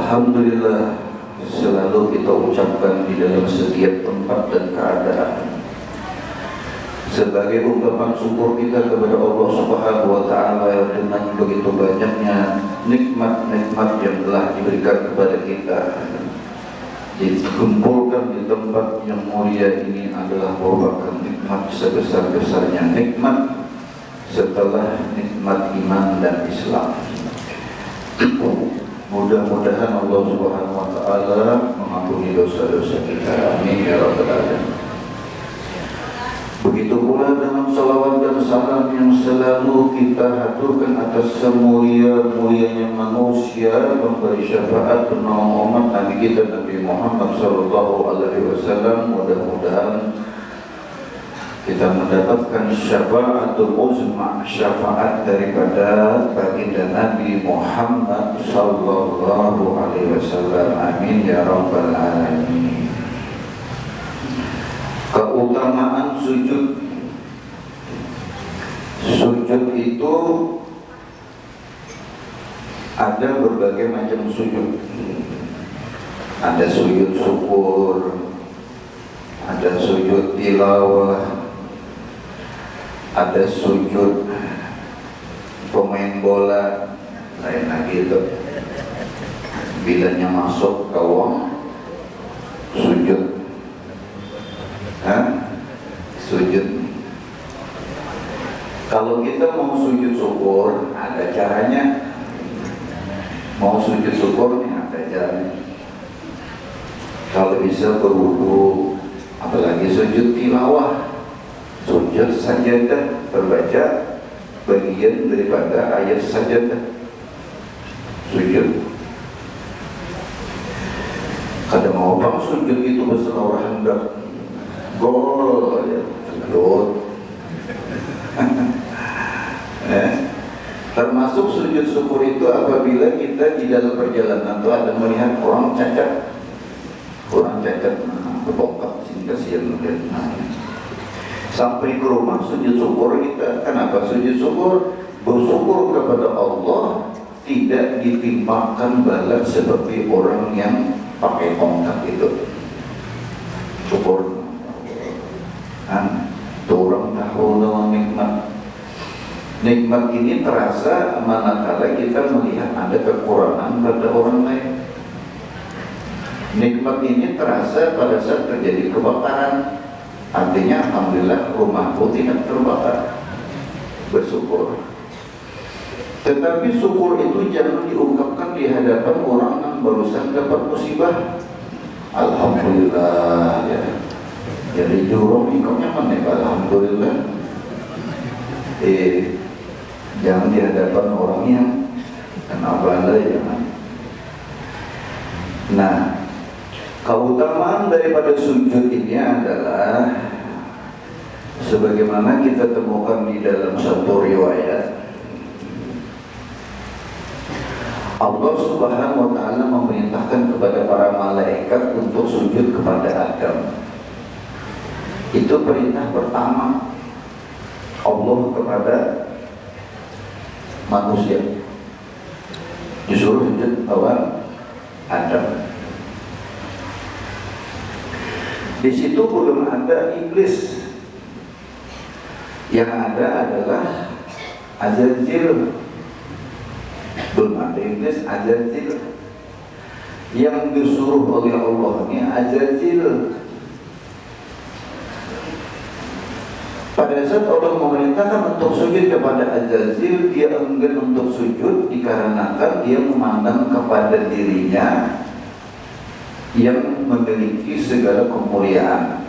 Alhamdulillah selalu kita ucapkan di dalam setiap tempat dan keadaan sebagai ungkapan syukur kita kepada Allah Subhanahu wa Ta'ala dengan begitu banyaknya nikmat-nikmat yang telah diberikan kepada kita. Dikumpulkan di tempat yang mulia ini adalah merupakan nikmat sebesar-besarnya nikmat setelah nikmat iman dan Islam. Mudah-mudahan Allah Subhanahu wa Ta'ala mengampuni dosa-dosa kita. Amin ya rabbal alamin. Begitu pula dengan salawat dan salam yang selalu kita haturkan atas semulia-mulianya manusia, memberi syafaat penolong umat Nabi kita Nabi Muhammad sallallahu alaihi wasallam. Mudah-mudahan kita mendapatkan syafaatul uzma, syafaat daripada baginda Nabi Muhammad sallallahu alaihi wasallam. Amin ya rabbal alamin. Keutamaan sujud. Sujud itu ada berbagai macam sujud. Ada sujud syukur, ada sujud tilawah, ada sujud pemain bola, lain lagi itu bilanya masuk ke wong sujud, sujud. Kalau kita mau sujud syukur ada caranya, mau sujud syukur nih ada caranya. Kalau bisa berwudu, apalagi sujud tilawah, sujud sajadah, berbaca bagian daripada ayat sajadah, sujud. Kadang orang sujud itu bersama hendak gol, ya, sujud. Termasuk sujud syukur itu apabila kita di dalam perjalanan itu ada melihat orang cacat, berbongkar, kasihan melihat. Sampai ke rumah sujud syukur kita. Kenapa sujud syukur? Bersyukur kepada Allah tidak ditimpakan bala seperti orang yang pakai tongkat itu. Syukur. Orang tahu dengan nikmat. Nikmat ini terasa manakala kita melihat ada kekurangan pada orang lain. Nikmat ini terasa pada saat terjadi kebakaran. Artinya alhamdulillah rumahku tidak terbakar. Bersyukur. Tetapi syukur itu jangan diungkapkan di hadapan orang yang barusan dapat musibah. Alhamdulillah ya. Jadi jurung ikutnya mana? Alhamdulillah. Jangan di hadapan orang yang kena bala, jangan. Nah, keutamaan daripada sujud ini adalah sebagaimana kita temukan di dalam satu riwayat, Allah Subhanahu wa Ta'ala memerintahkan kepada para malaikat untuk sujud kepada Adam. Itu perintah pertama Allah kepada manusia, disuruh sujud kepada Adam. Di situ belum ada iblis, yang ada adalah Azazil. Belum ada iblis, Azazil. Yang disuruh oleh Allah ini Azazil. Pada saat Allah memerintahkan untuk sujud kepada Azazil, dia enggan untuk sujud dikarenakan dia memandang kepada dirinya yang memiliki segala kemuliaan.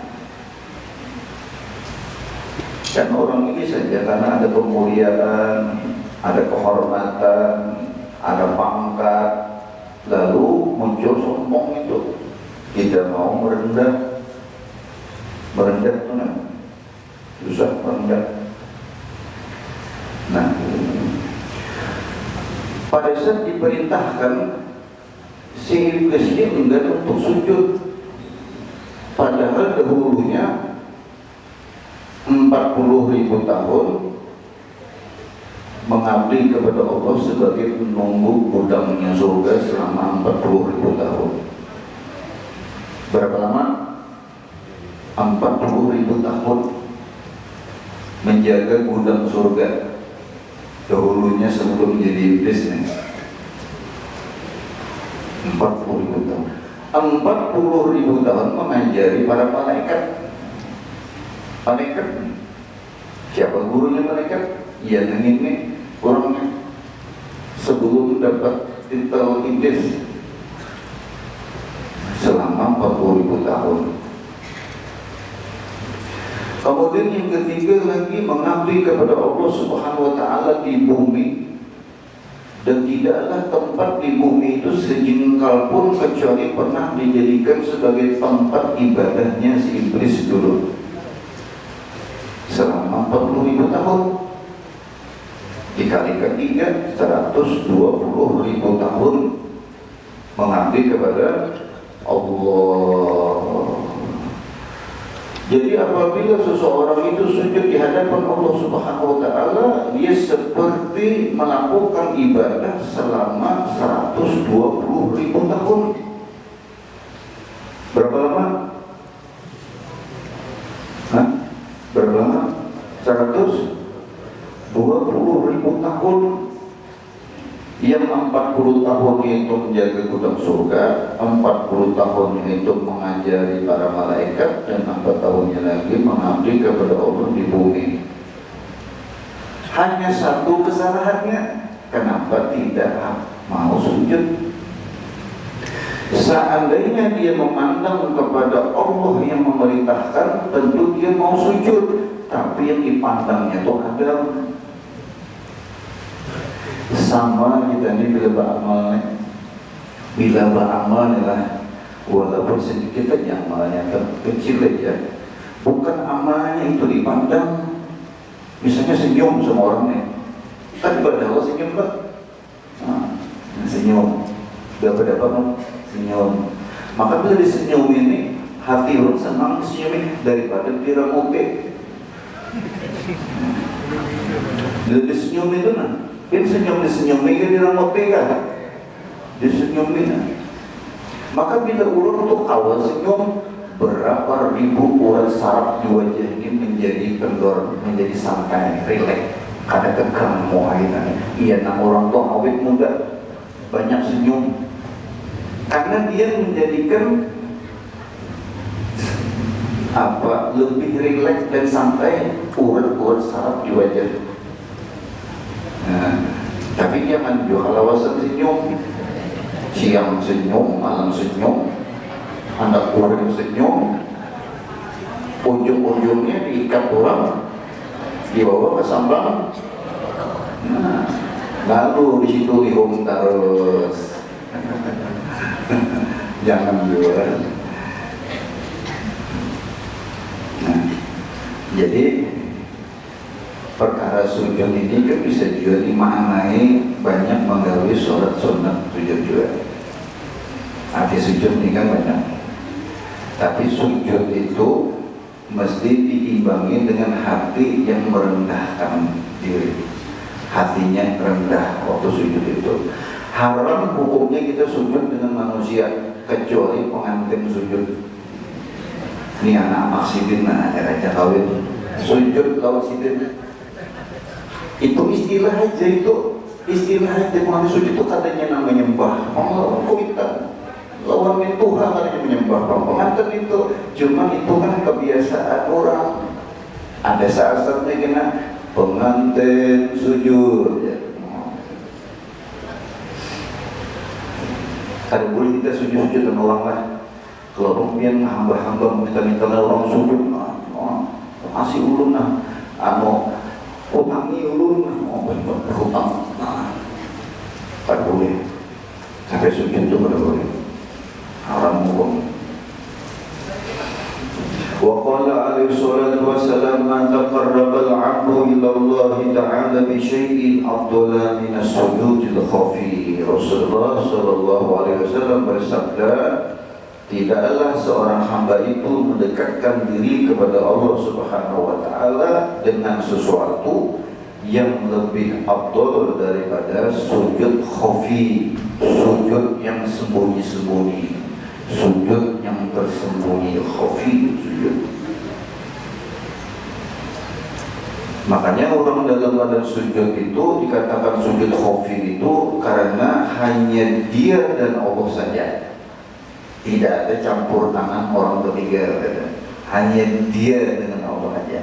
Dan orang ini saja karena ada kemuliaan, ada kehormatan, ada pangkat, lalu muncul sombong itu. Tidak mau merendah itu susah merendah. Nah, pada saat diperintahkan, si iblis ini enggan untuk sujud. Padahal dahulunya 40.000 tahun mengabdi kepada Allah sebagai penunggu gudangnya surga selama 40.000 tahun. Berapa lama? 40.000 tahun menjaga gudang surga. Dahulunya sebelum jadi iblis nih, 40.000 tahun. 40.000 tahun mengajari para malaikat. Malaikat, siapa gurunya malaikat? Ya ini orangnya sebelum dapat titel iblis selama 40.000 tahun. Kemudian yang ketiga lagi, mengabdi kepada Allah Subhanahu wa Ta'ala di bumi, dan tidaklah tempat di bumi itu sejengkal pun kecuali pernah dijadikan sebagai tempat ibadahnya si iblis dulu selama 40.000 tahun. Dikalikan 3, 120.000 tahun mengabdi kepada Allah. Jadi apabila seseorang itu sujud di hadapan Allah Subhanahu wa Ta'ala, dia seperti melakukan ibadah selama 120.000 tahun. Berapa lama? Hah? Berapa lama? 120.000 tahun. Yang 40 tahun itu menjaga gudang surga, 40 tahun itu mengajari para malaikat, dan 4 tahunnya lagi mengabdi kepada Allah di bumi. Hanya satu kesalahannya, kenapa tidak mau sujud? Seandainya dia memandang kepada Allah yang memerintahkan, tentu dia mau sujud. Tapi yang dipandangnya itu Adam. Sama kita ini bila beramal lah, walaupun sedikit aja amalnya, kecil aja, bukan amalnya itu dipandang. Misalnya senyum sama orangnya, kan ibadah Allah senyum kan? Senyum, dapat senyum. Maka bila disenyum ini, hati orang senang senyum daripada diramote. Bila disenyum itu ini senyum ini diramote kan? Disenyumin. Maka bila orang tuh awal senyum, berapa ribu urat saraf di wajah ini menjadi kendor, menjadi santai, rileks, kada tegang muainan. Iya, orang tuh awet muda banyak senyum, karena dia menjadikan lebih rileks dan santai urat-urat saraf di wajah. Tapi jangan juga lawasan senyum, siang senyum, malam senyum, anak orang senyum, ujung-ujungnya diikat orang, dibawa ke sambang. Lalu di situ dihum terus. Jangan juga. Jadi perkara sujud ini kan bisa juga dimaknai banyak menggawi sholat sunat sujud juga. Arti sujud ini kan banyak, tapi sujud itu mesti diimbangi dengan hati yang merendahkan diri. Hatinya rendah waktu sujud itu. Haram hukumnya kita sujud dengan manusia, kecuali pengantin sujud. Ini anak maksidin, raja kawin sujud lawan sidin. Itu istilah aja, pengantin sujud itu katanya namanya menyembah. Allah kuitan lawan Tuhan katanya menyembah pengantin itu. Cuma itu kan kebiasaan orang. Ada saat-saatnya kena pengantin sujud ya. Kada boleh kita sujud dengan orang lah. Kalau orang hamba-hamba minta-minta orang sujud, kasih ulun utangi ulun, berhutang, tak boleh. Sampai sujud itu tidak boleh, haram hukum. Wa qala alaihi salatu wassalam, ma taqarraba al-'abdu ila Allah ta'ala bi syai'in afdala min as-sujudil khafi. Rasulullah sallallahu alaihi wasallam bersabda, tidaklah seorang hamba itu mendekatkan diri kepada Allah Subhanahu wa Ta'ala dengan sesuatu yang lebih afdal daripada sujud khafi, sujud yang sembunyi-sembunyi, sujud yang tersembunyi, khafi sujud. Makanya orang dalam badan sujud itu dikatakan sujud khafi itu karena hanya dia dan Allah saja, tidak ada campur tangan orang ketiga, hanya dia dengan Allah saja.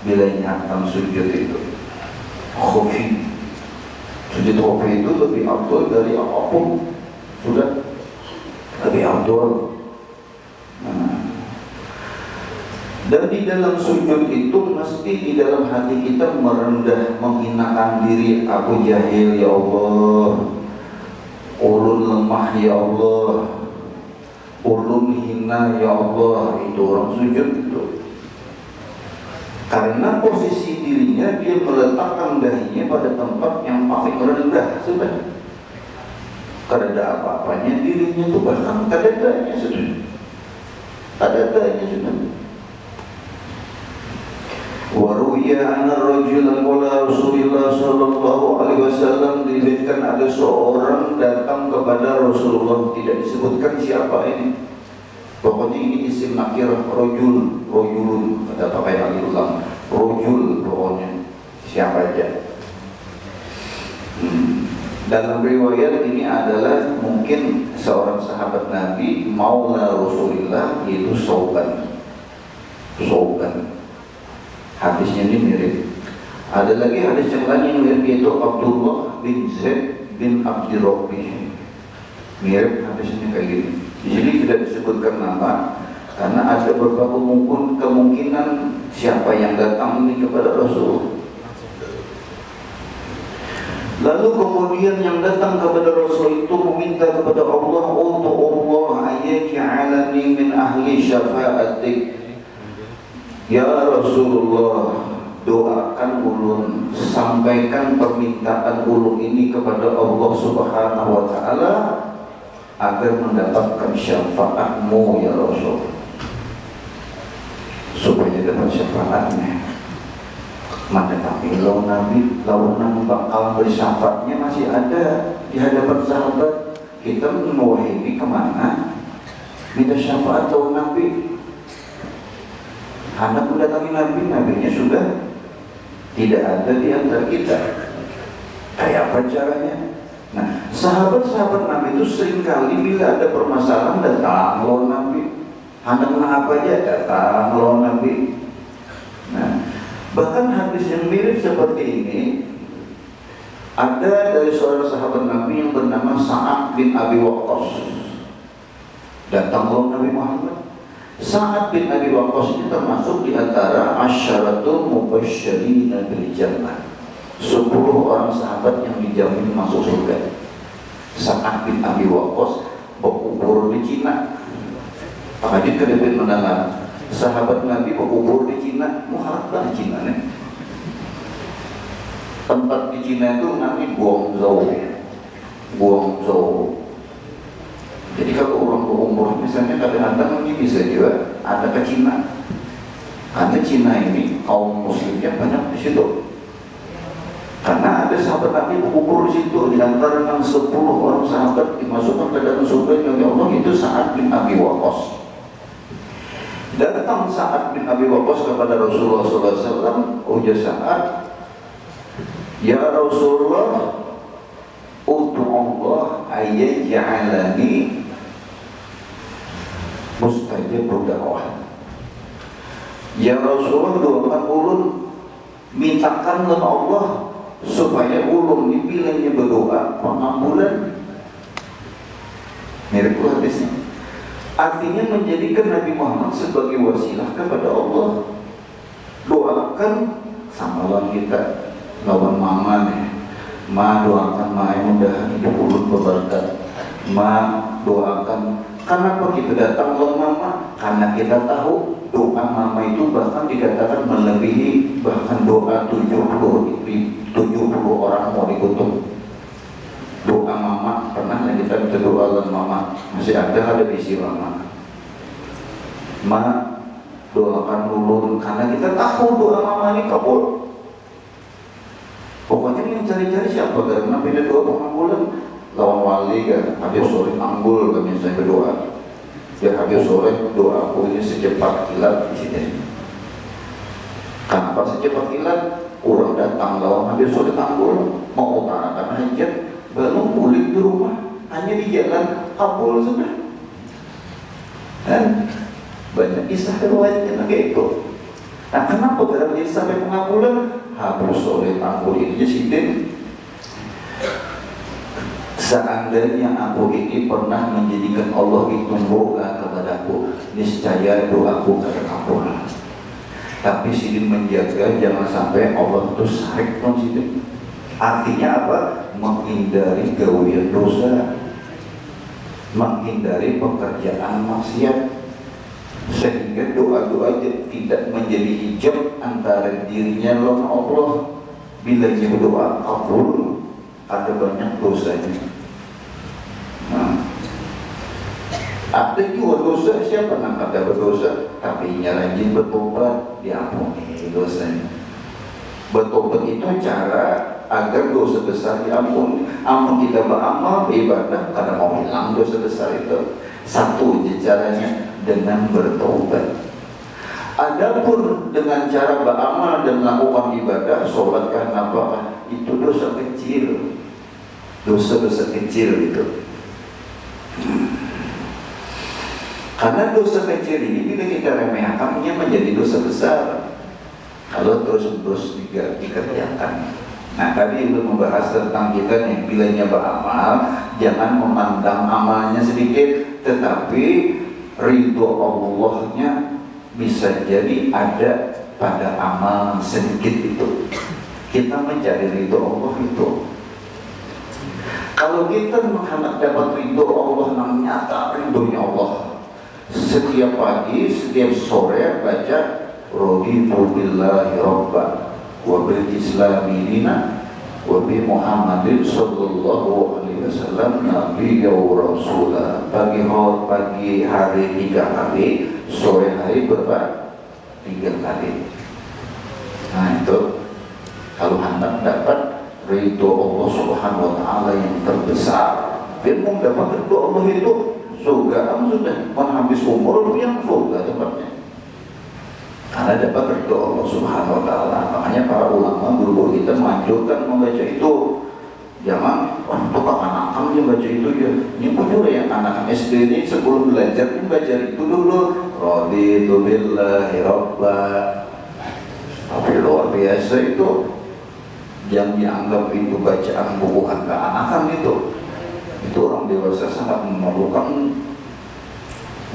Bila ingatkan sujud itu khafi, sujud khafi itu lebih afdal dari apapun, sudah lebih afdal. Dan di dalam sujud itu mesti di dalam hati kita merendah, menghinakan diri. Aku jahil ya Allah, ulun lemah ya Allah, ulun hina ya Allah. Itu orang sujud itu. Karena posisi dirinya dia meletakkan dahinya pada tempat yang paling rendah sudah. Kada ada apa-apanya dirinya itu, bahkan kada adanya sudah. Kada adanya sudah. Waruya anna rajulan qala Rasulullah sallallahu alaihi wasallam, diriwayatkan ada seorang datang kepada Rasulullah, tidak disebutkan siapa ini. Pokoknya ini isim nakirah, rojulun, kata pakai alif lam, rojul, pokoknya siapa aja. Dalam riwayat ini adalah mungkin seorang sahabat Nabi, maula Rasulullah, yaitu Sauban. Hadisnya ini mirip. Ada lagi hadis yang lain yang mirip, yaitu Abdullah bin Zaid bin Abdirrabbi. Mirip hadisnya kayak gini. Di sini tidak disebutkan nama karena ada beberapa kemungkinan siapa yang datang ini kepada Rasul. Lalu kemudian yang datang kepada Rasul itu meminta kepada Allah untuk Allah ayyaj'alani min ahli syafa'atik. Ya Rasulullah, doakan ulun, sampaikan permintaan ulun ini kepada Allah Subhanahu wa taala agar mendapatkan syafaatmu ya Rasul, supaya dapat syafaatnya. Maka tapi Nabi bakal bersyafaatnya masih ada di hadapan sahabat. Kita mewahidi kemana? Minta syafaat lawan Nabi. Hendak mendatangi Nabi, Nabinya sudah tidak ada di antara kita. Kayak apa caranya? Nah, sahabat-sahabat Nabi itu seringkali bila ada permasalahan datang lawan Nabi. Hendak apa aja datang lawan Nabi. Nah, bahkan hadis yang mirip seperti ini ada dari seorang sahabat Nabi yang bernama Sa'ad bin Abi Waqqas. Datang lawan Nabi Muhammad. Sa'ad bin Abi Waqqas ini termasuk di antara asyaratul mubasysyirina bil jannah. 10 orang sahabat yang dijamin masuk surga. Sa'ad bin Abi Waqqas berkubur di Cina. Pak Hadid kedepin mendengar sahabat Nabi berkubur di Cina. Muharrab di Cina nih. Tempat di Cina itu namanya Guangzhou. Jadi kalau orang berumur misalnya kadang-kadang ini bisa juga ada ke Cina. Karena Cina ini kaum muslimnya banyak di situ. Karena ada sahabat Nabi berkubur di situ, di antara 10 orang sahabat dimasukkan ke dalam surga oleh Allah, itu Sa'ad bin Abi Waqqas. Datang Sa'ad bin Abi Waqqas kepada Rasulullah SAW. Ujar Sa'ad, ya Rasulullah, ud'u Allah ayyaj'alani mustajab dakwah. Ya Rasulullah, doakan ulun, mintakan kepada Allah supaya ulun dipilihnya berdoa pengampunan. Mirip hadisnya. Artinya menjadikan Nabi Muhammad sebagai wasilah kepada Allah. Doakan sama lawan kita, lawan mama nih. Ma doakan ma mudah hidup ulun berberkat. Ma doakan. Kenapa kita datang lawan mama? Karena kita tahu doa mama itu bahkan dikatakan melebihi bahkan doa 70 orang mau dikutuk. Doa mama, pernah kita minta doa lawan mama, masih ada isi mama. Ma doakan ulun, karena kita tahu doa mama ini kabul. Pokoknya yang cari-cari siapa, karena beda doa pengabulan lawan wali kan, habis sore anggul kan misalnya berdoa. Ya habis sore doa aku ini secepat kilat di sini. Kenapa secepat kilat? Orang datang lawan habis sore anggul mau utarakan hajat, baru pulang di rumah, hanya di jalan kabul sudah. Dan banyak kisah riwayatnya kayak itu. Nah, kenapa dalam diri sampai pengabulan? Habis sore anggul ini sidin. Seandainya aku ini pernah menjadikan Allah itu doa kepadaku, niscaya doaku akan kabul. Tapi sidin menjaga jangan sampai Allah itu sarik non sidin. Artinya apa? Menghindari gawean dosa, menghindari pekerjaan maksiat, sehingga doa-doa tidak menjadi hijab antara dirinya lawan Allah. Bila dia berdoa kabul, ada banyak dosanya. Ada juga dosa, siapa yang ada berdosa tapi nya rajin bertobat, diampuni dosanya. Bertobat itu cara agar dosa besar diampuni. Ampun kita beramal beribadah karena mau hilang dosa besar itu. Satu caranya dengan bertobat. Adapun dengan cara beramal dan melakukan ibadah, sholat karena apa? Itu dosa kecil, dosa-dosa kecil itu. Karena dosa kecil ini bila kita remehkannya menjadi dosa besar kalau terus-terus dikerjakan. Nah, tadi untuk membahas tentang kita nih, bilanya beramal jangan memandang amalnya sedikit, tetapi ridho Allahnya bisa jadi ada pada amal sedikit itu. Kita mencari ridho Allah itu. Kalau kita mengharap dapat ridho Allah yang nyata, ridhonya Allah, setiap pagi, setiap sore baca raditu billahi rabban wa bil islami dina wa bi Muhammadin sallallahu alaihi wasallam nabiyya wa rasulah. Pagi hari 3 kali, sore hari berapa? 3 kali. Nah itu kalau hendak dapat ridho Allah subhanahu wa ta'ala yang terbesar, firman dapat ridho Allah itu surga. Kamu sudah menghabis umur yang surga tempatnya, karena dapat ridho Allah subhanahu wa ta'ala. Makanya para ulama guru-guru kita menganjurkan membaca itu. Jangan tukang anak yang baca itu ya. Ini punya yang anak SD ini sebelum belajar ini baca itu dulu, raditu billahi rabban. Tapi luar biasa itu, yang dianggap itu bacaan buku anak-anakan itu orang dewasa sangat memerlukan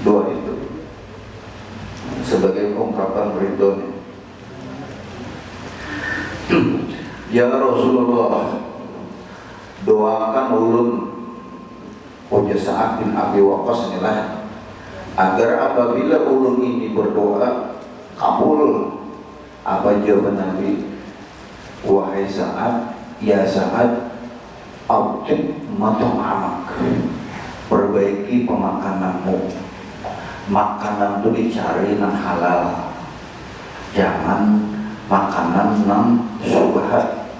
doa itu sebagai ungkapan ridhonya. Ya Rasulullah, doakan ulun Uja Sa'ad bin Abi Waqqas inilah agar apabila ulun ini berdoa kabul. Apa jawaban Nabi? Wahai Sa'ad, ya Sa'ad, autik mat'amak, perbaiki pemakananmu. Makanan itu dicari yang halal, jangan makanan yang subhat.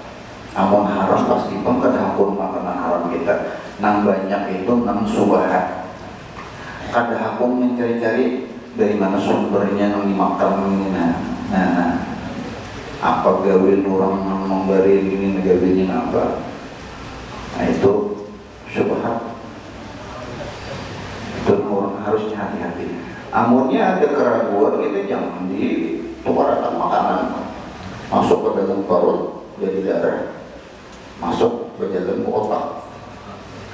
Amun haram pasti pun kadahapun makanan haram kita nang banyak itu nang subhat. Kadahapun mencari-cari dari mana sumbernya yang dimakan ini. Nah, apa gawin orang yang memberi ini gawinya apa? Nah itu subhat. Itu orang harusnya hati-hati. Amunnya ada keraguan itu jangan ditukarkan makanan masuk ke dalam perut jadi darah, masuk ke dalam otak.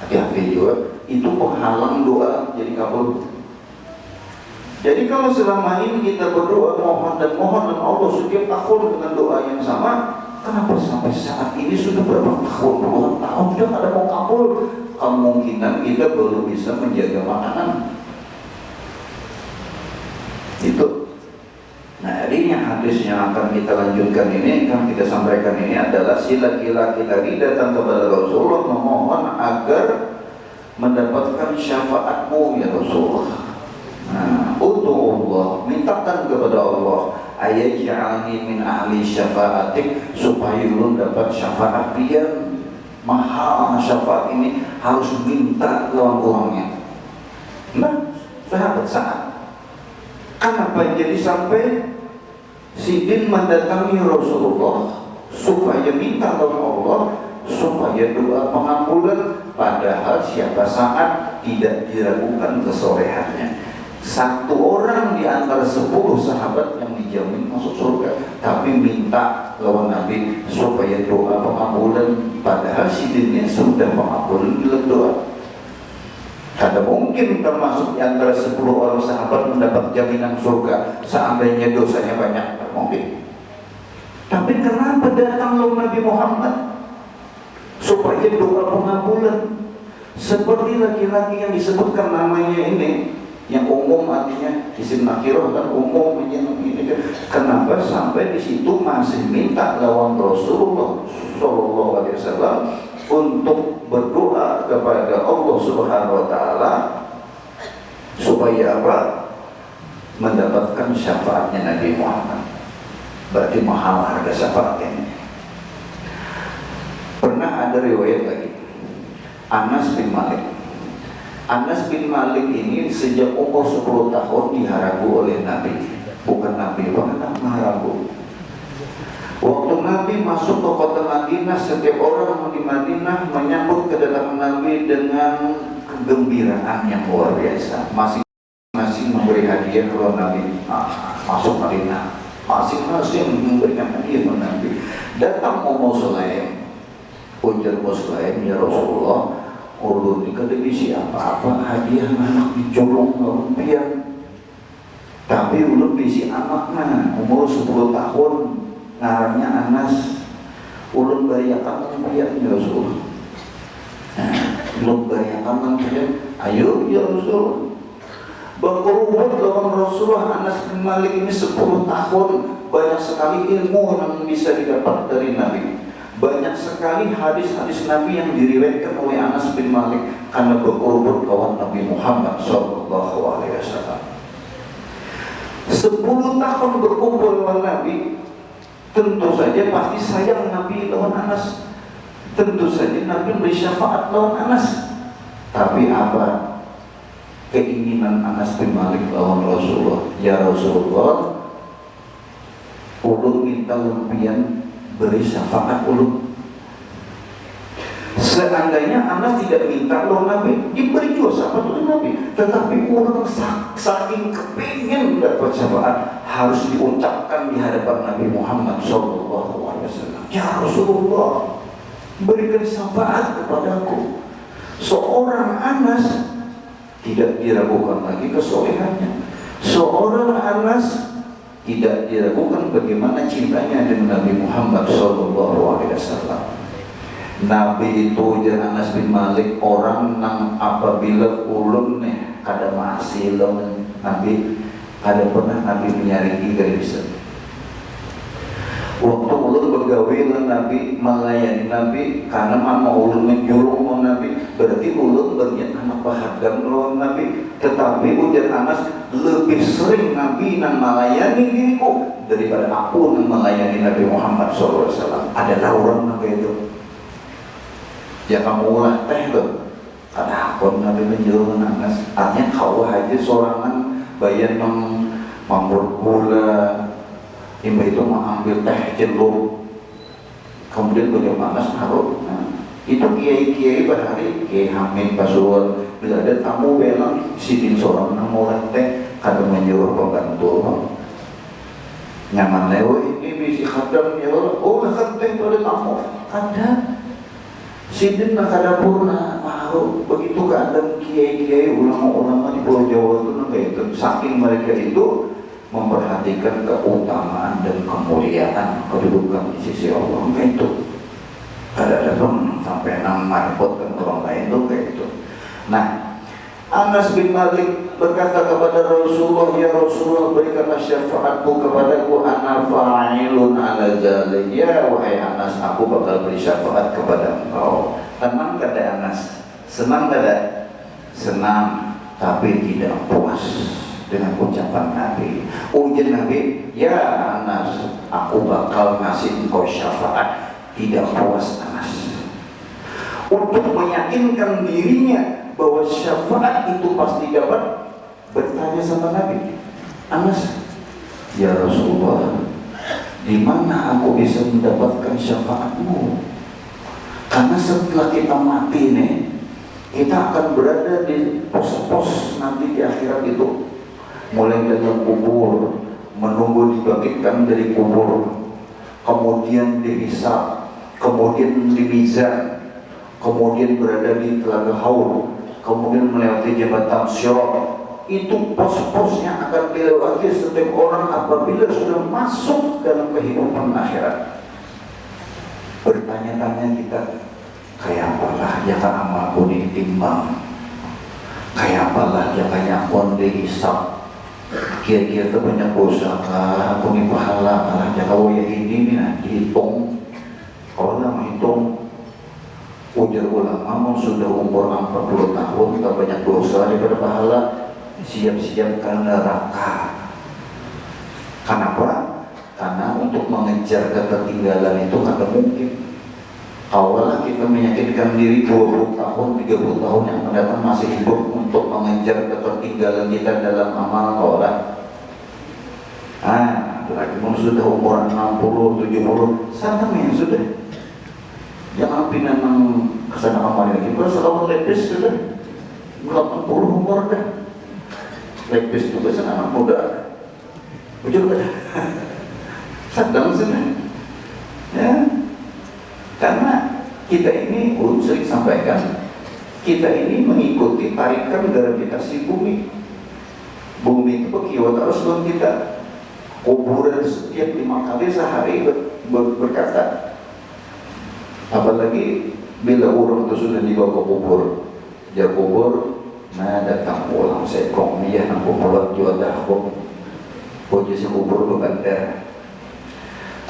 Hati-hati juga, itu penghalang doa jadi kabul. Jadi kalau selama ini kita berdoa mohon dan Allah setiap tahun dengan doa yang sama, kenapa sampai saat ini sudah berapa tahun, puluhan tahun sudah ada mau kabul? Kemungkinan kita belum bisa menjaga makanan itu. Nah, ini yang hadis yang akan kita lanjutkan ini, yang kita sampaikan ini adalah si laki-laki tadi datang kepada Rasulullah memohon agar mendapatkan syafaatmu ya Rasulullah. Nah, untuk Allah, mintakan kepada Allah ayaj'alni min ahli syafa'atik, supaya ulun dapat syafaat pian. Mahal syafaat ini, harus minta lawan orangnya. Nah, sahabat Sa'ad, kenapa jadi sampai Sidin mendatangi Rasulullah supaya minta lawan Allah, supaya doa pengampunan, padahal siapa saat tidak diragukan kesolehannya. Satu orang di antara 10 sahabat yang dijamin masuk surga, tapi minta lawan Nabi supaya doa pengampunan, padahal Sidinnya sudah pengampunan dalam doa. Tidak mungkin termasuk di antara 10 orang sahabat mendapat jaminan surga seandainya dosanya banyak, tidak mungkin. Tapi kenapa datang lawan Nabi Muhammad supaya doa pengampunan? Seperti laki-laki yang disebutkan namanya ini, yang umum artinya isim nakirah kan umum ini kan. Kenapa sampai di situ masih minta lawan Rasulullah Shallallahu Alaihi Wasallam untuk berdoa kepada Allah Subhanahu Wa Taala supaya apa? Mendapatkan syafaatnya Nabi Muhammad. Berarti mahal harga syafaatnya. Pernah ada riwayat lagi, Anas bin Malik. Anas bin Malik ini sejak umur 10 tahun diharagu oleh Nabi. Bukan Nabi, bukan maharagu. Waktu Nabi masuk ke kota Madinah, setiap orang di Madinah menyambut kedatangan Nabi dengan kegembiraan yang luar biasa. Masing-masing memberi hadiah kepada Nabi. Masuk Madinah, masing-masing memberikan hadiah kepada Nabi. Datang Ummu Sulaim, ujar Ummu Sulaim, ya Rasulullah, ulun ini kada bisi apa-apa hadiah anak dicolong lempian, tapi ulun bisi anaknya umur 10 tahun ngarannya Anas, ulun bayakan lempian ya Rasul. Ulun bayakan lempian, ayo ya Rasul. Berkorban lawan Rasulullah. Anas bin Malik ini 10 tahun, banyak sekali ilmu yang bisa didapat dari Nabi. Banyak sekali hadis-hadis Nabi yang diriwayatkan oleh Anas bin Malik karena berkorban kawan Nabi Muhammad Sallallahu Alaihi Wasallam. 10 tahun berkumpul lawan Nabi, tentu saja pasti sayang Nabi lawan Anas. Tentu saja Nabi beri syafaat lawan Anas. Tapi apa keinginan Anas bin Malik lawan Rasulullah? Ya Rasulullah, ulun minta lempian beri syafaat ulun. Seandainya Anas tidak minta lawan Nabi, diberi juga syafaat oleh Nabi. Tetapi ulun saking kepingin dapat syafaat, harus diucapkan di hadapan Nabi Muhammad SAW. Ya Rasulullah, berikan syafaat kepadaku. Seorang Anas tidak diragukan lagi kesolehannya. Seorang Anas tidak diragukan bagaimana cintanya dengan Nabi Muhammad SAW. Nabi itu jangan Anas bin Malik orang nang apabila ulun kada masih lawan Nabi, kada pernah Nabi menyaringi kada bisa. Waktu ulun bergawe dengan Nabi, melayani Nabi, karena mau ulun menjulung mau Nabi, berarti ulun berniat anak pahagam lawan Nabi. Tetapi ujar Anas, lebih sering Nabi nang melayani diriku daripada aku nang melayani Nabi Muhammad SAW. Adalah orang Nabi itu. Ya kamu ulah teh tuh. Karena aku Nabi menjulung Anas, artinya kau aja sorangan bayan mambur gula. Imba itu mengambil teh celup, kemudian beliau Anas naruh. Itu kiai-kiai berhari, Kiai Hamid Pasuruan, bila ada tamu belang, sidin seorang namuran teh, kadang menyuruh pembantu. Nyaman lewo ini bisi khadam ya Allah, oh makan teh pada tamu, ada. Sidin nak ada purna, malu. Begitu keadaan kiai-kiai ulama-ulama di Pulau Jawa itu itu, saking mereka itu memperhatikan keutamaan dan kemuliaan kedudukan di sisi Allah kayak itu. Ada sampai nang maripotkan orang lain tuh kayak itu. Nah, Anas bin Malik berkata kepada Rasulullah, ya Rasulullah, berikanlah syafaatku kepadaku, ana fa'ilun ala zalik. Ya wahai Anas, aku bakal beri syafaat kepada engkau. Tenang kada Anas? Senang kada? Senang, tapi tidak puas. dengan ucapan Nabi. Ujian Nabi, ya Anas, aku bakal ngasih engkau syafaat. Tidak puas Anas, untuk meyakinkan dirinya bahwa syafaat itu pasti dapat, bertanya sama Nabi, Anas, ya Rasulullah, di mana aku bisa mendapatkan syafaatmu? Karena setelah kita mati nih, kita akan berada di pos-pos nanti di akhirat itu, mulai dari kubur, menunggu dibangkitkan dari kubur, kemudian dihisab, kemudian di mizan, kemudian berada di telaga haur, kemudian melewati jembatan Sirat. Itu pos-pos yang akan dilewati setiap orang apabila sudah masuk dalam kehidupan akhirat. Bertanya-tanya kita, kayak apalah jika amalku ditimbang, kayak apalah jika nyakon dihisab, kira-kira banyak dosa kah, aku ini pahala kah, jika waya ini dihitung. Kalau menghitung, ujar ulama sudah umur 40 tahun tak banyak dosa daripada pahala, siap-siap ke neraka. Kenapa? Karena untuk mengejar ketertinggalan itu kada mungkin. Awalah kita meyakinkan diri 20 tahun, 30 tahun yang mendatang masih hidup untuk mengejar ketertinggalan kita dalam amal kaulah. Lagi sudah umur 60, 70, sana yang sudah. Jangan pindah kesana kemari lagi. Kalau lepis sudah 80 umur dah. Lepis itu biasanya anak muda. Betul kan? Sedang sana. Ya. Karena kita ini sering sampaikan, kita ini mengikuti tarikan gravitasi bumi. Bumi itu berkilat terus dengan kita. Kuburan setiap 5 kali sehari berkata. Apalagi bila orang itu sudah dibawa ke kubur, dia kubur, nah datang pulang sekong dia nak kubur jual dahulu, posisi kubur berbandar.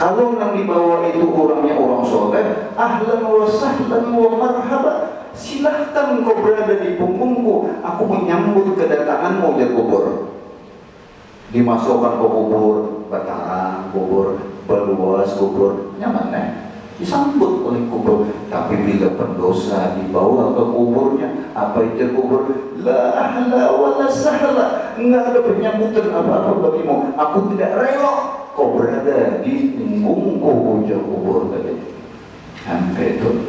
Kalau yang dibawa itu orangnya orang soleh, ahlan wa sahlan wa marhaba, silahkan kau berada di punggungku, aku menyambut kedatanganmu di kubur. Dimasukkan ke kubur, batangan kubur, berluas kubur, nyaman disambut oleh kubur. Tapi bila pendosa dibawa ke kuburnya, apa itu kubur? La ahla wa la sahla, enggak ada penyambutan apa-apa bagimu, aku tidak rela kau berada di punggungku, ujar kubur tadi. Sampai itu.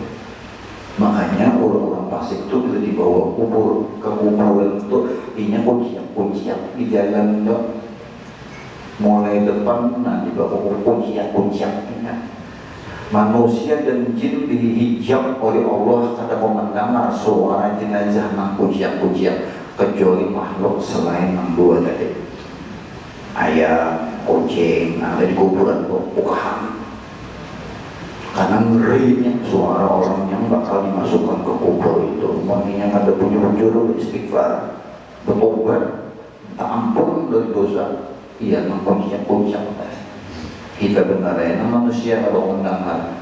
Makanya orang-orang fasik itu bila dibawa kubur ke kuburan itu, inya kunciak di jalan itu, mulai depan nanti bawa kunciak. Manusia dan jin dihijab oleh Allah kada mau mendengar suara jenazah nang kunciak kecuali makhluk selain nang dua tadi, ayam, kucing, ada di kuburan bukan. Karena ngerinya suara orang yang bakal dimasukkan ke kubur itu, mungkin ada bujur-bujur istighfar, bertobat, tak ampun dari dosa. Iya, kunciak. Kita benarnya manusia kalau mendengar.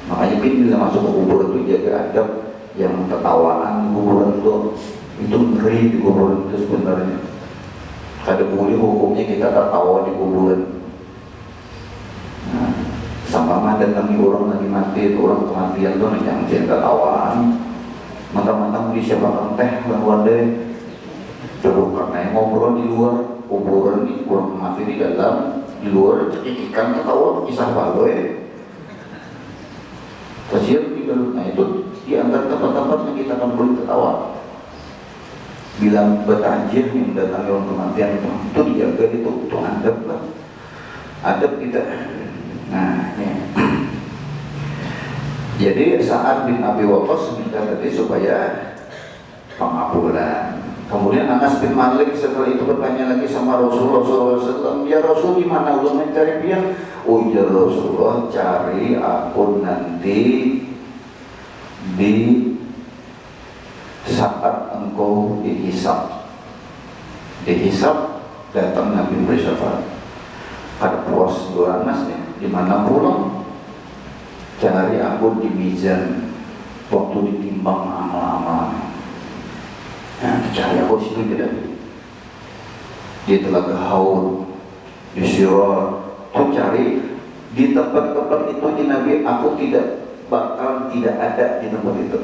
Makanya bila masuk ke kubur itu jaga adab, yang tertawaan di kuburan itu ngeri di kuburan itu sebenarnya. Kada boleh hukumnya kita tertawa di kuburan. Nah, sama datangi orang lagi mati, orang kematian tuh yang tertawaan. Mentang-mentang di siapa teh lawan terus karena ngobrol di luar kuburan, di orang mati di dalam, di luar cekikikan ketawa kisah baloi kasihan di dalam. Nah itu di antara tempat-tempat yang kita akan boleh ketawa. Bilang bertajir yang mendatangi orang kematian itu dijaga, itu adab lah, adab kita. Nah ini jadi Sa'ad bin Abi Waqqas minta tadi supaya pengabulan. Kemudian Anas bin Malik setelah itu bertanya lagi sama Rasulullah SAW, ya Rasul, di mana Allah mencari pian? Oh ya Rasulullah, cari aku nanti di saat engkau dihisab. Dihisab datang Nabi bersyafaat. Pada puas dua Anas nih, di mana pulang? Cari aku di mizan waktu ditimbang amal-amal. Nah, cari aku situ tidak. di Telaga Haur, di Syirah. Tuh cari di tempat-tempat itu di Nabi, aku tidak bakal tidak ada di tempat itu.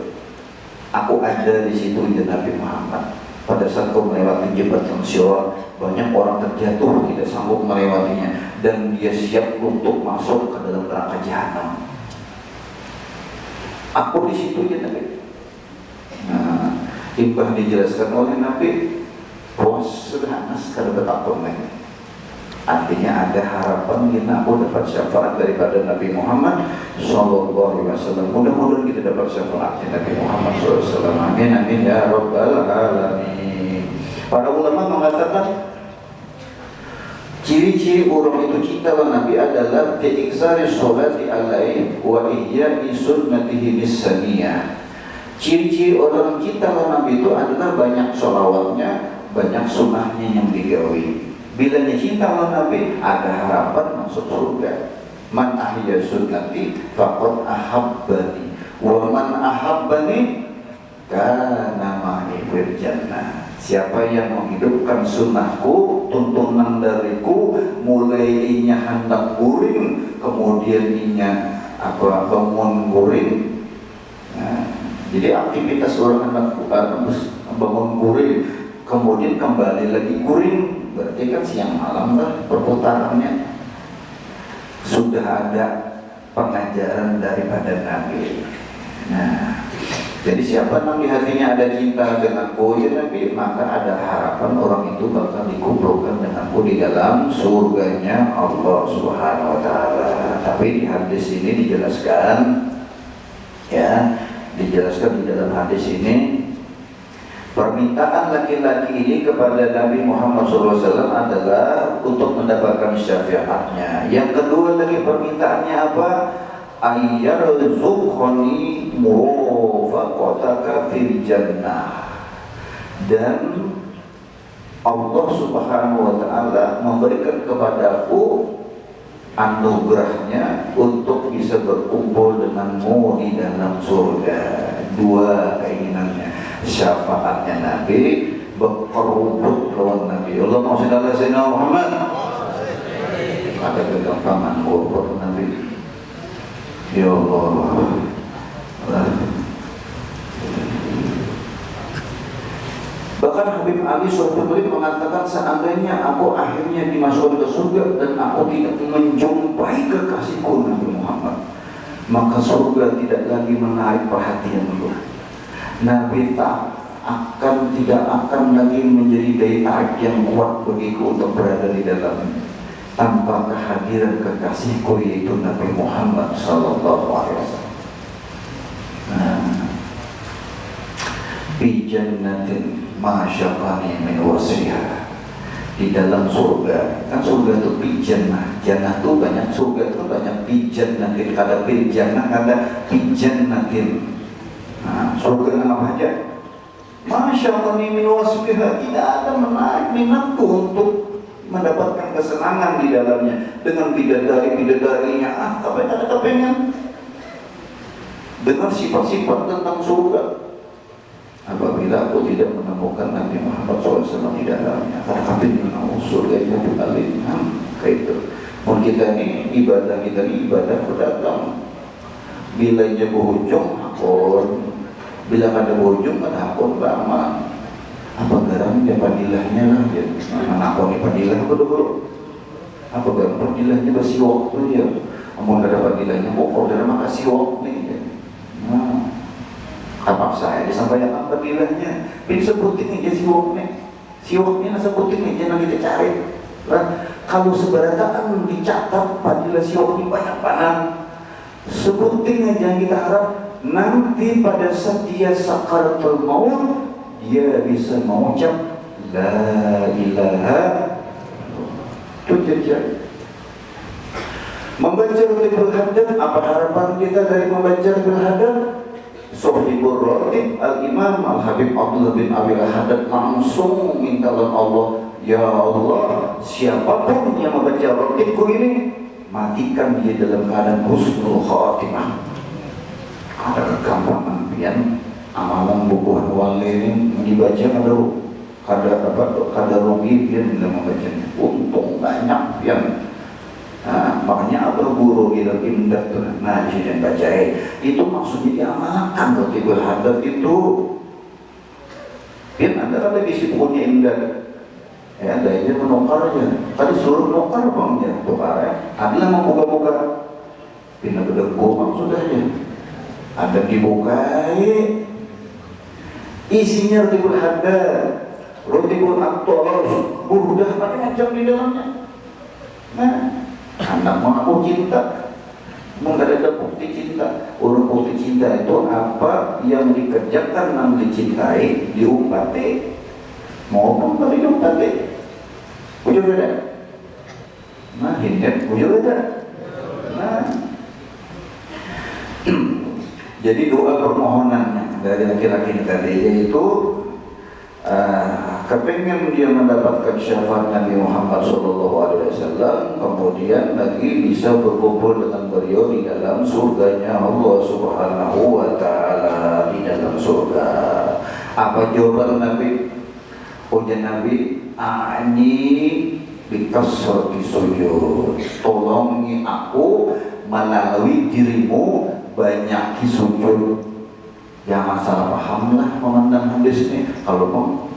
Aku ada di situ di Nabi Muhammad. Pada saat kau melewati jembatan Syirah, banyak orang terjatuh tidak sanggup melewatinya dan dia siap untuk masuk ke dalam neraka jahanam. Aku di situ di Nabi. Nah, imbah dijelaskan oleh Nabi, bos sederhana sekali betapa ini. Artinya ada harapan kita aku dapat syafaat daripada Nabi Muhammad Sallallahu Alaihi Wasallam. Mudah-mudahan kita dapat syafaat Nabi Muhammad Sallallahu Alaihi Wasallam. Amin amin ya Rabbal Alamin. Para ulama mengatakan ciri-ciri orang itu cinta kepada Nabi adalah iksari sholati alaihi wa ihya'i sunnatihi bis-saniyah. Ciri-ciri orang cinta kepada Nabi itu adalah banyak sholawatnya, banyak sunnahnya yang digawi. Bila cinta kepada Nabi, ada harapan masuk surga. Man ahya sunnati faqad ahabbani wa man ahabbani kana ma'i fil jannah. Siapa yang menghidupkan sunnahku, tuntunan dariku, mulai inya hendak guring, kemudian inya bangun guring. Nah, jadi aktivitas orang hendak bangun guring, kemudian kembali lagi guring, berarti kan siang malam lah perputarannya. Sudah ada pengajaran daripada Nabi. Nah, jadi siapa yang di hatinya ada cinta denganku ya Nabi, maka ada harapan orang itu bakal dikumpulkan denganku di dalam surganya Allah Subhanahu Wa Taala. Tapi di hadis ini dijelaskan, ya, dijelaskan di dalam hadis ini, permintaan laki-laki ini kepada Nabi Muhammad SAW adalah untuk mendapatkan syafaatnya. Yang kedua lagi permintaannya apa? Ayyarzuqani murafaqataka fil jannah. Dan Allah Subhanahu wa taala memberikan kepadaku anugerahnya untuk bisa berkumpul denganmu di dalam surga. Dua keinginannya, syafaatnya Nabi, berkerubut lawan Nabi. Allahumma shalli ala sayyidina Muhammad. Ada kegampangan kurban Nabi. Ya Allah. Bahkan Habib Ali Suhaib mengatakan, seandainya aku akhirnya dimasukkan ke surga dan aku tidak menjumpai kekasihku Nabi Muhammad, maka surga tidak lagi menarik perhatianku. Nabi tidak akan lagi menjadi daya tarik yang kuat bagiku untuk berada di dalamnya tanpa kehadiran kekasihku yaitu Nabi Muhammad Sallallahu Alaihi Wasallam. Bi jannatin ma syaqani min wasriha. Di dalam surga, kan surga itu bi jannah. Jannah itu banyak, surga itu banyak. Bi jannatin, kata bi jannah, kata bi jannatin. Nah, surga apa aja? Ma syaqani min wasriha. Tidak ada menarik minatku untuk mendapatkan kesenangan di dalamnya dengan bidadari-bidadarinya. Tapi ada kepengen dengan sifat-sifat tentang surga. Apabila aku tidak menemukan Nabi Muhammad SAW di dalamnya, tapi dengan surga itu balik, kayak itu. Mau kita ini ibadah pedagang. Bila nya berhujung hakon, bila ada berhujung kan hakon beramal. Apa garamnya padilahnya lah ya, mana aku nih padilah aku dulu. Apa garam padilahnya basi waktu ya, amun ada padilahnya kok dalam makasih waktu nih ya. Nah, apa saya disampaikan padilahnya, bin sebutin aja siwaknya sebutin aja nanti kita cari. Lah, kalau seberataan dicatat padilah siwaknya banyak panan, sebutin aja yang kita harap nanti pada saat dia sakaratul maut dia bisa mengucap la ilaha illallah. Membaca Rotibul Haddad, apa harapan kita dari membaca Rotibul Haddad? Sohibur Rotib Al-Imam Al-Habib Abdullah bin Abi Al-Haddad langsung minta Allah, ya Allah, siapapun yang membaca Rotibku ini, matikan dia dalam keadaan husnul khatimah. Ada kegampangan pian amalan bukuan wali ini dibaca ada kada rugi dia dalam membacanya. Untung banyak yang makanya apa guru kita pindah tuh ngaji dan baca itu maksudnya diamalkan loh tibul hadat itu. Kan anda ada isi bukunya indah, ada aja menukar aja. Tadi suruh menukar bang ya, tukar ya. Ada yang membuka-buka, pindah bedego maksudnya. Ada dibukai, isinya tibul hadat. Rotibul aktor, mudah macam-macam di dalamnya. Nah, anak mengaku cinta, menggada bukti cinta. Orang bukti cinta itu apa yang dikerjakan yang dicintai, diumpati, maupun tidak diumpati. Ujung beda. Nah, hindar, ujung beda. Nah, jadi doa permohonannya dari laki-laki tadi yaitu kepengen dia mendapatkan syafaat Nabi Muhammad SAW, kemudian lagi bisa berkumpul dengan beliau di dalam surganya Allah Subhanahu wa Ta'ala, di dalam surga. Apa jawaban Nabi? Ujian Nabi, ani bikasrati sujud, tolongi aku melalui dirimu banyak sujud. Jangan salah paham lah memandang hadis ini. Kalau mau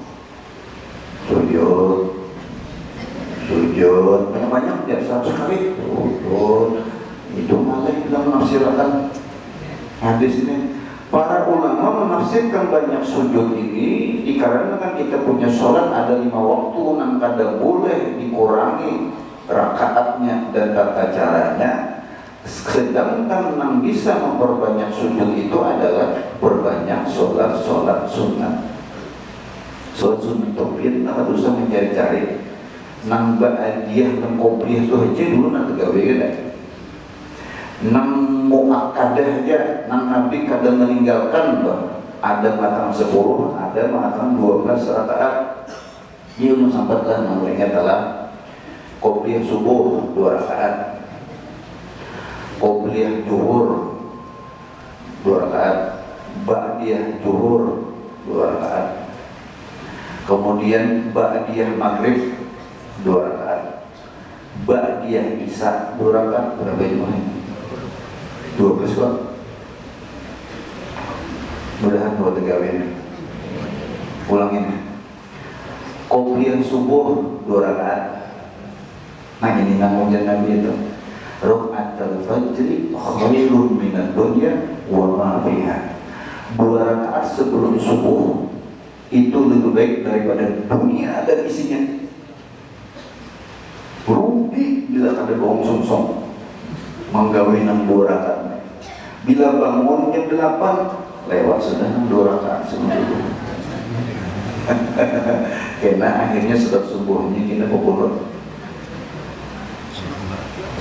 sujud banyak-banyak ya, 100 kali sujud, itu malah dalam menafsirkan hadis ini. Para ulama menafsirkan banyak sujud ini dikarenakan kita punya sholat ada 5 waktu yang kadang boleh dikurangi rakaatnya dan tata caranya. Sedangkan yang bisa memperbanyak sujud itu adalah berbanyak sholat sunat. Sholat sunat tauhid, nak usah mencari-cari. Nang ba'adiyah, nang qobliyah itu aja dulu nak gawe kan. Nang mu'akadah aja, nang Nabi kadang meninggalkan bah. Ada mengatakan 10, ada mengatakan 12 rakaat. Dia menyampaikan namanya adalah qobliyah subuh 2 rakaat. Qobliyah zuhur 2 rakaat, ba'diyah zuhur 2 rakaat, kemudian ba'diyah maghrib 2 rakaat, ba'diyah isya 2 rakaat. Berapa jumlahnya? 12 kok. Mudahan buat tegawin. Ulangin. Qobliyah subuh 2 rakaat. Nah ini namanya Nabi itu. Raka'atul fajri khairun minad dunya wa ma fiha. 2 rakaat sebelum subuh itu lebih baik daripada dunia dan isinya. Rugi bila ada bohong sungsong menggawe 2 rakaat. Bila bangun jam 8 lewat sudah 2 rakaat sebelum subuh. Karena akhirnya setelah subuhnya kita pukul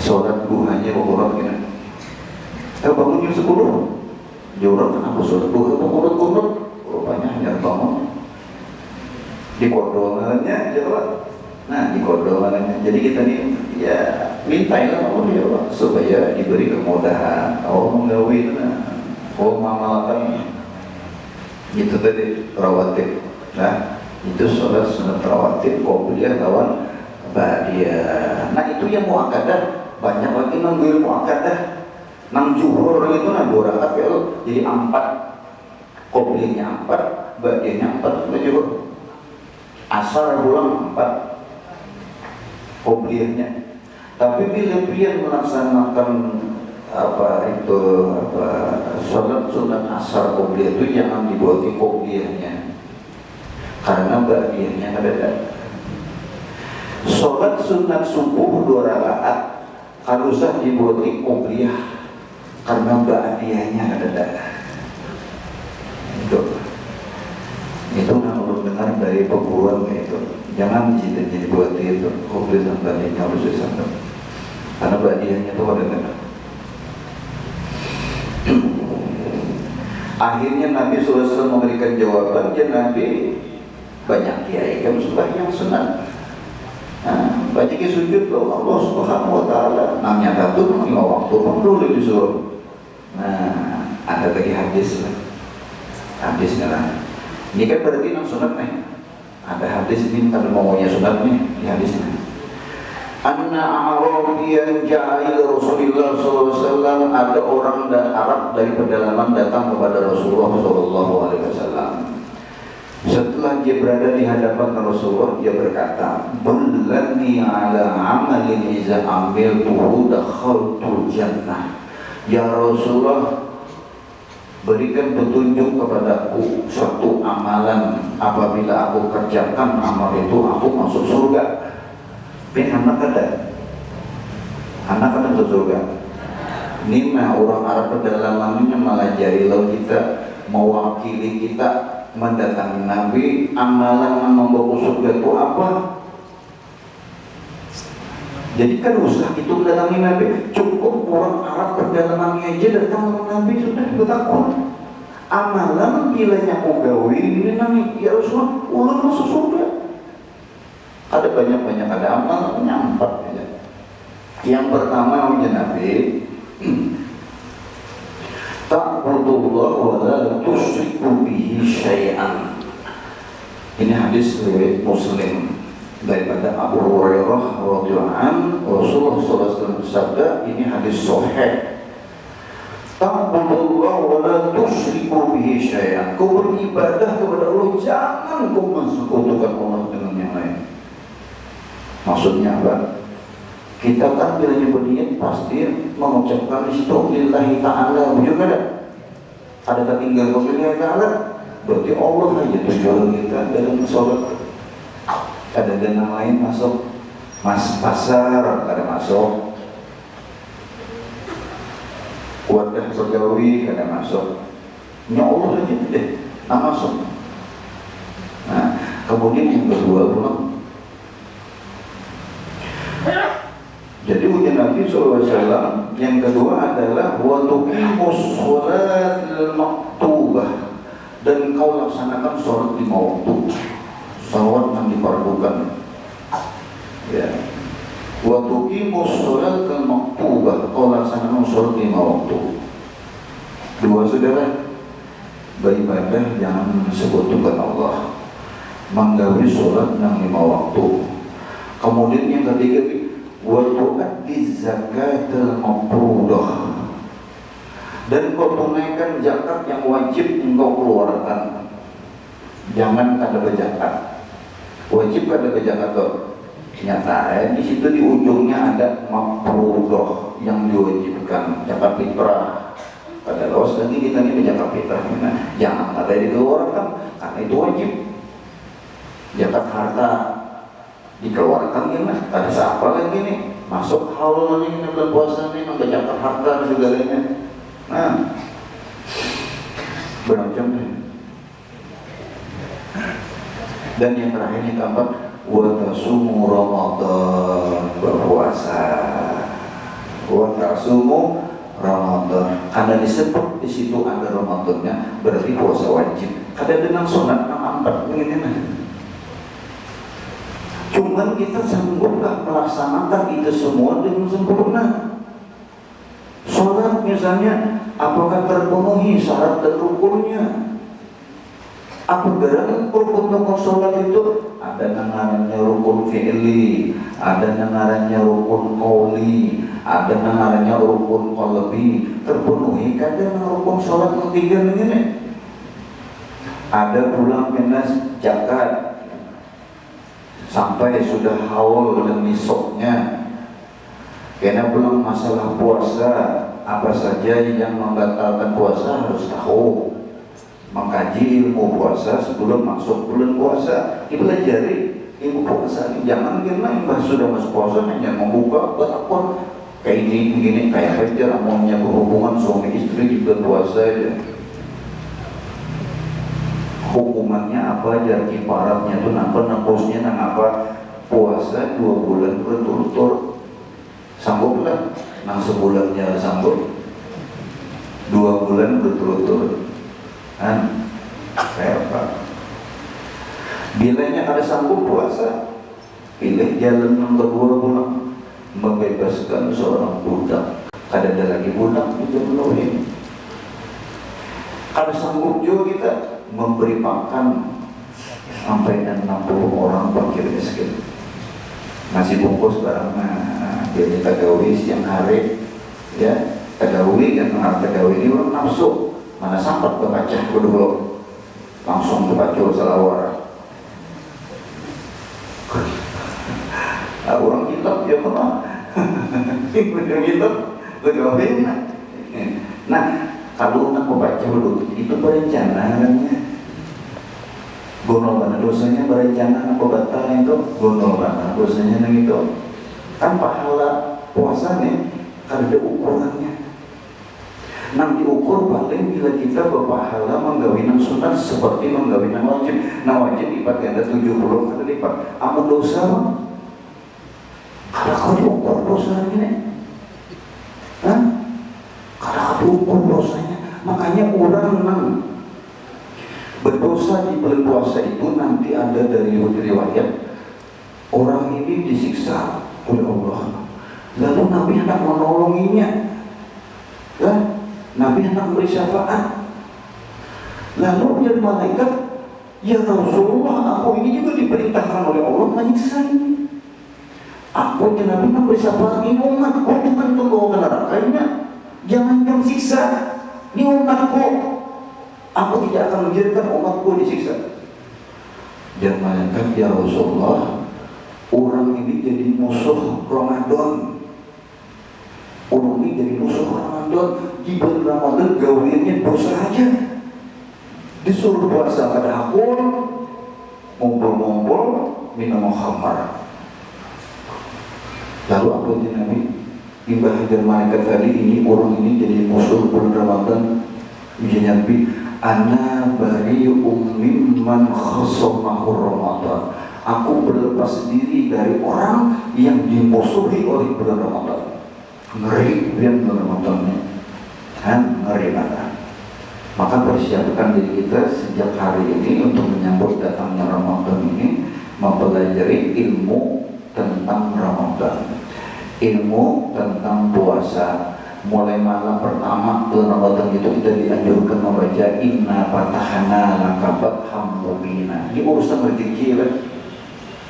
sholat duhanya pokoknya gini. Bangun jam 10 jauh kenapa sholat duha pokoknya rupanya hanya bangun di kodongannya jawab. Nah di kodongannya jadi kita nih ya mintailah Allah ya Allah supaya diberi kemudahan. Menggawe itu mengamalkan itu tadi rawatib. Nah itu sholat sunat rawatib qobliyah lawan ba'diyah. Nah itu yang muakkadah. Banyak lagi nungguin muakkadah. Nang zuhur itu 2 rakaat jadi 4. Qobliyahnya 4, ba'diyahnya 4 zuhur. Asar pulang 4 qobliyahnya. Tapi bila dia melaksanakan sholat sunat asar qobliyah itu jangan dibuat qobliyahnya. Karena ba'diyahnya ada. Sholat sunat subuh 2 rakaat kalau usah dibuat qobliyah karena ba'diyahnya ada. Itu nggak perlu dengar dari pembuat itu. Jangan jadi buat itu qobliyah dan ba'diyahnya harus disambung karena ba'diyahnya itu ada. Akhirnya Nabi SAW memberikan jawaban. Dan Nabi banyak kiai kan yang sunat. Banyak sujud ke Allah Subhanahu wa Ta'ala. Namanya satu 5 waktu perlu disuruh. Nah, ada lagi hadis lah. Hadisnya lah. Ini kan berarti nang sunat nih. Ada hadis ini, tapi maunya sunatnya di hadisnya. Anna Arabiyan ja'a ila Rasulillah sallallahu alaihi wasallam, ada orang Arab dari pedalaman datang kepada Rasulullah sallallahu alaihi wasallam. Setelah dia berada di hadapan Rasulullah, dia berkata, "Dullani ala amalin iza amiltuhu dakhaltul jannah." Ya Rasulullah, berikan petunjuk kepadaku suatu amalan, apabila aku kerjakan amal itu aku masuk surga. Bin anak ada masuk surga. Ini mah orang Arab pedalamannya malah jahil kita, mewakili kita mendatangi Nabi. Amalan yang membawa surga itu apa? Jadi kan usah itu mendatangi Nabi, cukup orang Arab pedalamannya aja datang ke Nabi sudah takut. Amalan bilanya gawe ini Nabi, ya Rasulullah, ulun masuk surga. Ada banyak ada amal nyampak ya. Yang pertama ya Nabi, ta'budullah wa la tusyriku bihi syai'an. Ini hadis riwayat Muslim daripada Abu Hurairah radhiyallahu anhu. Rasulullah sallallahu alaihi wasallam bersabda, ini hadis sahih. Ta'budullah wa la tusyriku bihi syai'an. Kau beribadah kepada Allah, jangan kau mensekutukan Allah dengan yang lain. Maksudnya apa? Kita kan bila berniat pasti mengucapkan istighfar ta'ala, juga ada ketinggalan kemuliaan ta'ala, berarti Allah aja tujuan kita dalam sholat. Ada dana lain masuk, pasar ada masuk, wadah pegawai ada masuk, ya Allah aja deh, masuk. Nah, kemudian yang kedua pulang. Jadi ujian Nabi SAW yang kedua adalah wa tuqimus sholatal maktubah, dan kau laksanakan sholat 5 waktu, sholat yang difardukan ya. Wa tuqimus sholatal maktubah, kau laksanakan sholat 5 waktu. Dua saudara, beribadah jangan sekutukan Allah, menggawi sholat yang 5 waktu. Kemudian yang ketiga, wa tu'addi zakatal mafruḍah, dan kau tunaikan zakat yang wajib engkau keluarkan. Jangan ada berzakat, wajib ada berzakat tuh. Nyata di situ di ujungnya ada mafruḍah yang diwajibkan, zakat fitrah. Padahal lagi kita ini berzakat fitrah, jangan ada dikeluarkan karena itu wajib. Zakat harta dikeluarkan gimana? Ada siapa lagi nih? Masuk haul nih bulan puasa nih, mengejarkan harta dan segalanya. Nah, bermacam nih. Dan yang terakhir yang keempat, wa tasumu Ramadan, berpuasa. Wa tasumu Ramadan, karena disebut di situ ada Ramadannya, berarti puasa wajib. Ada dengan sunat 4 begini nih. Cuman kita sangguplah melaksanakan itu semua dengan sempurna. Sholat misalnya, apakah terpenuhi syarat dan rukunnya? Apa gerangan rukun sholat itu? Ada namanya rukun fi'li, ada namanya rukun qauli, ada namanya rukun qalbi. Terpenuhi kadang rukun sholat yang 3 ini. Ada pula minas zakat, sampai sudah haul dan nisabnya. Karena belum masalah puasa, apa saja yang membatalkan puasa harus tahu. Mengkaji ilmu puasa sebelum masuk bulan puasa, dipelajari ilmu puasa. Jangan kira sudah masuk puasa hanya membuka berapa kayak ini begini, kayak aja maunya berhubungan suami istri di bulan puasa aja. Hukumannya apa aja, kiparatnya itu nembusnya apa, puasa 2 bulan berturut-turut, sangguplah, nang sebulannya sanggup, 2 bulan berturut-turut, kan? Kayak apa? Bilanya ada sanggup puasa, pilih jalan yang kedua bulan, membebaskan seorang budak. Ada lagi budak juga menuhin. Ada sanggup juga kita memberi makan sampai 60 orang fakir miskin. Nasi bungkus barangnya dia minta gawe siang hari, ya tagawi kan tagawi ini orang nafsu mana sampai kebaca dulu langsung kebaca salawat. Orang kitab ya kena orang kitab tagawi. Nah kalau nak membaca dulu itu berencanaannya. Gonol mana dosanya berencana apa batal itu gonol mana dosanya itu kan pahala puasanya kan ada ukurannya. Nah diukur paling bila kita berpahala menggawinan sunat seperti menggawinan wajib. Nah wajib lipat ganda 70 kali lipat. Amun dosa karena kau diukur dosanya, karena kau diukur dosanya. Makanya orang berdosa di bulan puasa itu nanti ada dari riwayat orang ini disiksa oleh Allah, lalu Nabi hendak menolonginya, Nabi hendak memberi syafaat, lalu dia malaikat, ya Rasulullah, aku ini juga diperintahkan oleh Allah menyiksa ini. Aku dan Nabi memberi syafaat ini umatku, bukan untuk ke nerakanya, jangan kamu siksa ini umatku. Aku tidak akan membiarkan umatku disiksa. Dan malaikat, ya Rasulullah, orang ini jadi musuh Ramadan. Orang ini jadi musuh Ramadan. Di bulan Ramadan gawiannya dosa aja. Disuruh puasa pada hakul, ngumpul-ngumpul, minum khamar. Lalu apa itu Nabi? Imbah dan malaikat tadi ini orang ini jadi musuh bulan Ramadan. Ujian Nabi, ana bari'um mimman khasamahu Ramadan. Aku berlepas diri dari orang yang dimusuhi oleh bulan Ramadan. Ngeri yang bulan Ramadannya, ngeri banget. Maka persiapkan diri kita sejak hari ini untuk menyambut datangnya Ramadan ini, mempelajari ilmu tentang Ramadan, ilmu tentang puasa. Mulai malam pertama bulan Ramadan itu kita dianjurkan membaca Inna Fatahana Laka Fatham Mubina. Ini urusan rezeki kan,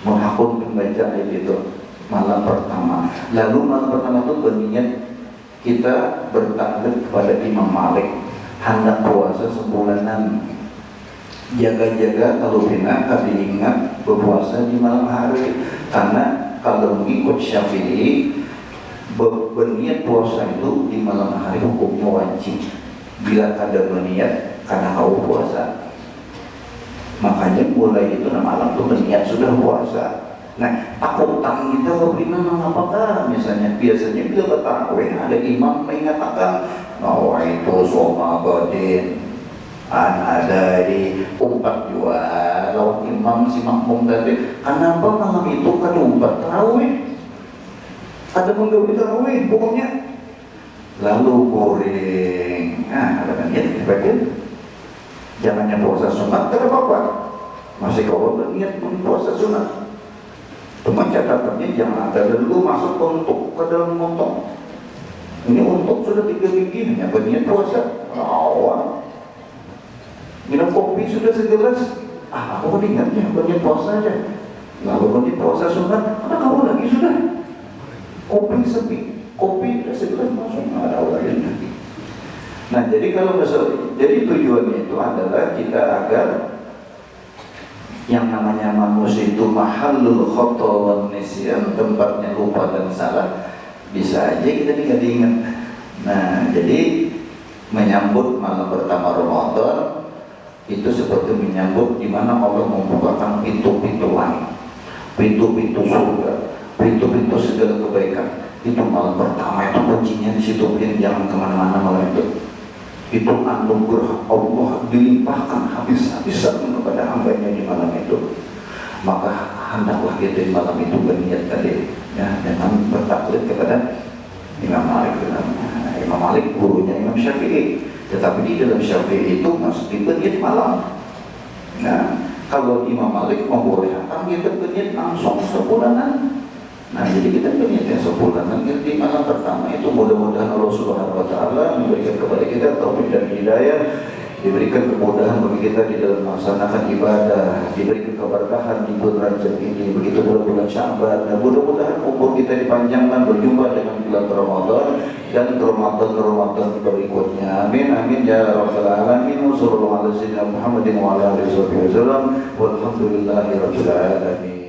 menghakun membaca ayat itu malam pertama. Lalu malam pertama itu berniat kita bertakbir kepada Imam Malik, hendak puasa sebulanan. Jaga-jaga kalau bina kami ingat berpuasa di malam hari, karena kalau mengikut Syafi'i berniat puasa itu di malam hari hukumnya wajib. Bila ada berniat karena kau puasa, makanya mulai itu malam itu berniat sudah puasa. Nah takut tang kita bagaimana mengapakah misalnya biasanya bila bertarawih ada imam mengatakan bahwa itu soma badin ada di umpat juga lawan imam si makmum tadi. Kenapa malam itu kan umpat tarawih? Ada menggawi tarawih pokoknya. Lalu goreng, ada kan niat dipakai. Jangannya puasa sunat, tidak apa-apa. Masih kau berniat puasa sunat. Cuma catatannya jangan ada dulu masuk untuk ke dalam montong. Ini untuk sudah 3 gigi, hanya berniat puasa. Awal. Minum kopi sudah segelas. Aku ingatnya berniat puasa aja. Lalu berniat puasa sunat, ada kamu lagi sudah. Kopi sepi, kopi segelas masuk ada lagi. Nah jadi kalau jadi tujuannya itu adalah kita agar yang namanya manusia itu mahallul khata wan nisyan, tempatnya lupa dan salah, bisa aja kita tidak diingat. Nah jadi menyambut malam pertama Ramadan itu seperti menyambut di mana Allah membukakan pintu-pintu langit, pintu-pintu surga, pintu-pintu segala kebaikan. Itu malam pertama itu kuncinya di situ, jangan kemana-mana malam itu. Itu anugerah Allah dilimpahkan habis-habisan kepada hambanya di malam itu. Maka hendaklah kita di malam itu berniat tadi, ya, dengan bertaklid kepada Imam Malik. Imam Malik gurunya Imam Syafi'i, tetapi di dalam Syafi'i itu mesti berniat malam. Nah, kalau Imam Malik membolehkan kita berniat langsung sebulanan. Nah, jadi kita berniatnya sebulanan di malam pertama itu. Mudah-mudahan Allah Subhanahu wa Ta'ala memberikan kepada kita taufik dan hidayah, diberikan kemudahan bagi kita di dalam melaksanakan ibadah, diberi keberkahan di bulan Rajab ini, begitu pula bulan Sya'ban, dan mudah-mudahan umur kita dipanjangkan berjumpa dengan bulan Ramadan dan Ramadan berikutnya. Amin amin ya rabbal alamin. Wassallallahu ala sayyidina Muhammadin wa ala alihi wasallam. Walhamdulillahirabbil alamin.